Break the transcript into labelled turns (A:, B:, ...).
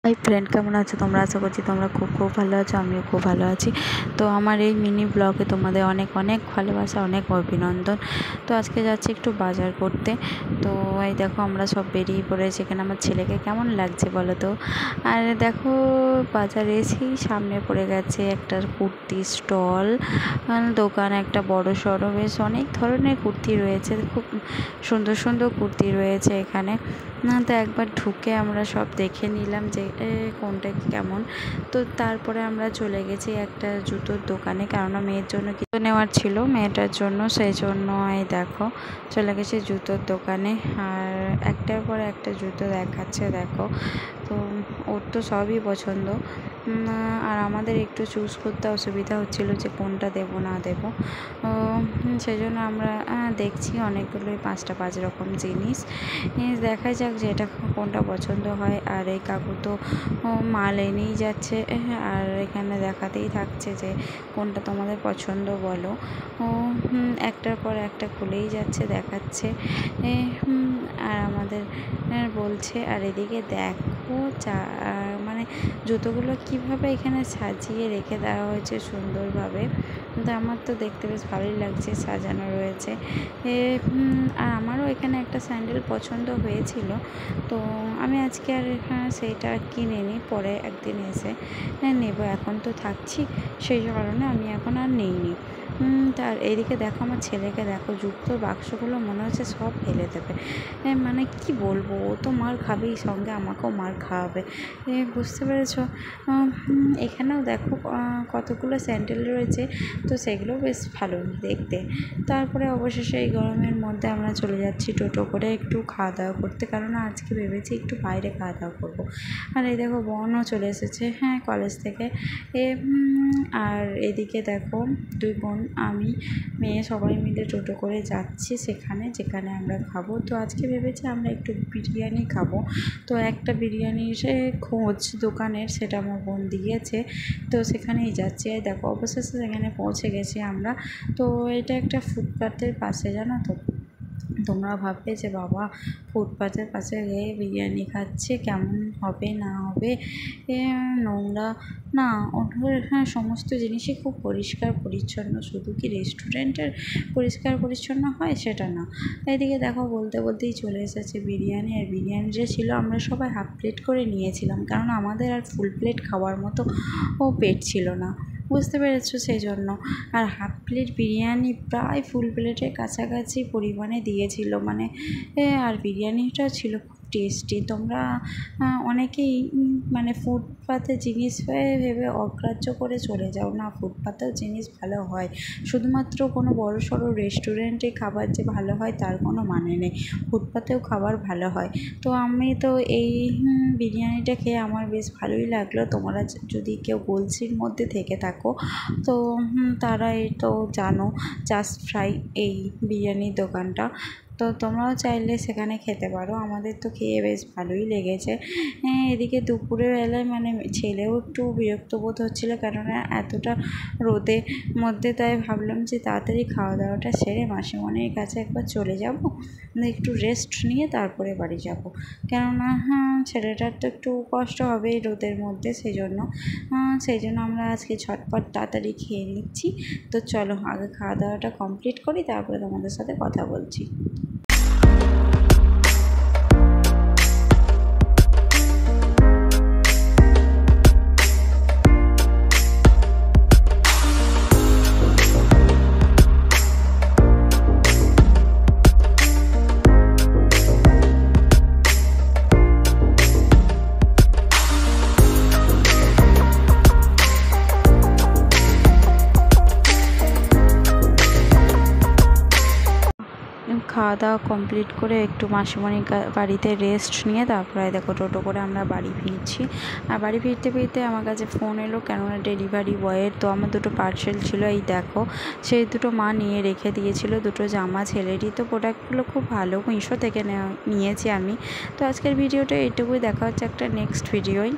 A: High friend केमन आछो तोमरा आशा करछि तोमरा खूब खूब भालो आछो आमिও खूब भालो आछि। तो आमार এই मिनी ब्लगे তোমাদের অনেক অনেক ভালোবাসা অনেক অভিনন্দন। তো আজকে যাচ্ছি একটু বাজার করতে। তো এই দেখো আমরা সব বেরিয়ে পড়েছি। এখানে আমার ছেলেকে কেমন লাগছে বলো তো। আর দেখো বাজারে এসেই সামনে পড়ে গেছে একটা কুর্তি স্টল দোকান, একটা বড় সড়ো বেশ অনেক ধরনের কুর্তি রয়েছে, খুব সুন্দর সুন্দর কুর্তি রয়েছে এখানে। তো একবার ঢুকে আমরা সব দেখে নিলাম যে কোনটা কেমন। তো তারপরে আমরা চলে গেছি একটা জুতোর দোকানে, কেননা মেয়ের জন্য কিছু নেওয়ার ছিল মেয়েটার জন্য, সেই জন্য এই দেখো চলে গেছি জুতোর দোকানে। আর একটার পর একটা জুতো দেখাচ্ছে দেখো। তো ওর তো সবই পছন্দ, আর আমাদের একটু চুজ করতে অসুবিধা হচ্ছিল যে কোনটা দেব না দেব। সেই জন্য আমরা দেখছি অনেকগুলোই 5 রকম জিনিস। দেখা যাক যে এটা কোনটা পছন্দ হয়। আর এই কাকু তো মাল এনেই যাচ্ছে, আর এখানে দেখাতেই থাকছে যে কোনটা তোমাদের পছন্দ বলো। একটার পর একটা খুলেই যাচ্ছে, দেখাচ্ছে আর আমাদের বলছে। আর এদিকে দেখো মানে জুতোগুলো কীভাবে এখানে সাজিয়ে রেখে দেওয়া হয়েছে সুন্দরভাবে। তো আমার তো দেখতে বেশ ভালোই লাগছে, সাজানো রয়েছে। আর আমারও এখানে একটা স্যান্ডেল পছন্দ হয়েছিল, তো আমি আজকে আর সেইটা কিনে নিই, পরে একদিন এসে নেব। এখন তো থাকছি, সেই কারণে আমি এখন আর নিইনি। তার এদিকে দেখো আমার ছেলেকে দেখো, জুতোর বাক্সগুলো মনে হচ্ছে সব ফেলে দেবে। মানে কি বলবো, ও তো মার খাবেই, সঙ্গে আমাকেও মার খাওয়াবে, বুঝতে পেরেছো। এখানেও দেখো কতগুলো স্যান্ডেল রয়েছে, তো সেগুলো বেশ ভালো দেখতে। তারপরে অবশেষে এই গরমের মধ্যে আমরা চলে যাচ্ছি টোটো করে একটু খাওয়া দাওয়া করতে, কারণ আজকে ভেবেছি একটু বাইরে খাওয়া দাওয়া করবো। আর এই দেখো বোনও চলে এসেছে কলেজ থেকে। আর এদিকে দেখো 2 বোন আমি মেয়ে সবাই মিলে টোটো করে যাচ্ছি সেখানে যেখানে আমরা খাবো। তো আজকে ভেবেছি আমরা একটু বিরিয়ানি খাবো। তো একটা বিরিয়ানির খোঁজ দোকানের, সেটা আমার বোন দিয়েছে, তো সেখানেই যাচ্ছি। এই দেখো অবশেষে সেখানে পৌঁছে গেছি আমরা। তো এটা একটা ফুটপাথের পাশে, জানো তো। তোমরা ভাববে যে বাবা ফুটপাথের পাশে গিয়ে বিরিয়ানি খাচ্ছে, কেমন হবে না হবে, নোংরা না। ওদের এখানে সমস্ত জিনিসই খুব পরিষ্কার পরিচ্ছন্ন। শুধু কি রেস্টুরেন্টের পরিষ্কার পরিচ্ছন্ন হয় সেটা না। এদিকে দেখো বলতে বলতেই চলে এসেছে বিরিয়ানি। আর বিরিয়ানি যে ছিল আমরা সবাই হাফ প্লেট করে নিয়েছিলাম, কারণ আমাদের আর ফুল প্লেট খাওয়ার মতো পেট ছিল না, বুঝতে পেরেছো, সেই জন্য। আর হাফ প্লেট বিরিয়ানি প্রায় ফুল প্লেটের কাছাকাছি পরিমাণে দিয়েছিল, মানে আর বিরিয়ানিটা ছিল খুব টেস্টি। তোমরা অনেকেই মানে ফুটপাথের জিনিস ভেবে অগ্রাহ্য করে চলে যাও, না, ফুটপাথেও জিনিস ভালো হয়। শুধুমাত্র কোনো বড় সড়ো রেস্টুরেন্টে খাবার যে ভালো হয় তার কোনো মানে নেই, ফুটপাথেও খাবার ভালো হয়। তো আমি তো এই বিরিয়ানিটা খেয়ে আমার বেশ ভালোই লাগলো। তোমরা যদি কেউ গলসির মধ্যে থেকে থাকো তো তারা এই তো জানো জাস্ট ফ্রাই এই বিরিয়ানির দোকানটা, তো তোমরাও চাইলে সেখানে খেতে পারো। আমাদের তো খেয়ে বেশ ভালোই লেগেছে। এদিকে দুপুরের বেলায় মানে ছেলেও একটু বিরক্ত বোধ হচ্ছিলো, কেননা এতটা রোদের মধ্যে, তাই ভাবলাম যে তাড়াতাড়ি খাওয়া দাওয়াটা সেরে মাসিমণির কাছে একবার চলে যাব, একটু রেস্ট নিয়ে তারপরে বাড়ি যাব। কেননা ছেলেটার তো একটু কষ্ট হবে এই রোদের মধ্যে, সেই জন্য আমরা আজকে ঝটপট তাড়াতাড়ি খেয়ে নিচ্ছি। তো চলো আগে খাওয়া দাওয়াটা কমপ্লিট করি, তারপরে তোমাদের সাথে কথা বলছি। খাওয়া দাওয়া কমপ্লিট করে একটু মাসিমণির বাড়িতে রেস্ট নিয়ে তারপরে দেখো টোটো করে আমরা বাড়ি ফিরছি। আর বাড়ি ফিরতে ফিরতে আমার কাছে ফোন এলো, কেননা ডেলিভারি বয়ের। তো আমার 2টো পার্সেল ছিল, এই দেখো সেই 2টো মা নিয়ে রেখে দিয়েছিল, 2টো জামা ছেলেরই। তো প্রোডাক্টগুলো খুব ভালো, মিশো থেকে নিয়েছি আমি। তো আজকের ভিডিওটা এইটুকুই, দেখা হচ্ছে একটা নেক্সট ভিডিওয়।